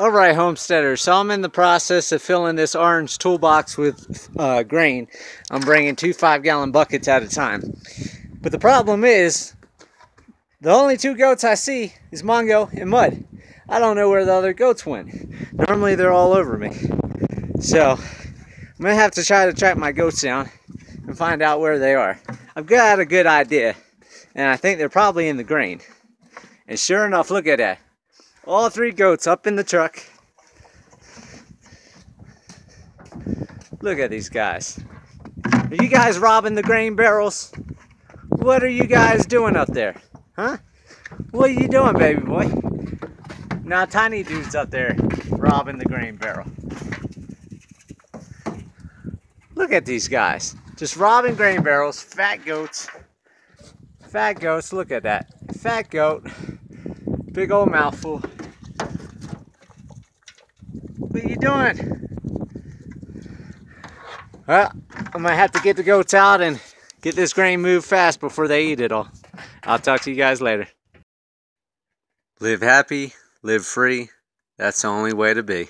Alright, homesteaders, so I'm in the process of filling this orange toolbox with grain. I'm bringing 2 5-gallon buckets at a time. But the problem is, the only 2 goats I see is Mongo and Mud. I don't know where the other goats went. Normally they're all over me. So, I'm going to have to try to track my goats down and find out where they are. I've got a good idea, and I think they're probably in the grain. And sure enough, look at that. All 3 goats up in the truck. Look at these guys. Are you guys robbing the grain barrels? What are you guys doing up there? Huh? What are you doing, baby boy? Now, tiny dude's up there robbing the grain barrel. Look at these guys. Just robbing grain barrels. Fat goats. Fat goats. Look at that. Fat goat. Big old mouthful. What are you doing? Well, I'm gonna have to get the goats out and get this grain moved fast before they eat it all. I'll talk to you guys later. Live happy, live free. That's the only way to be.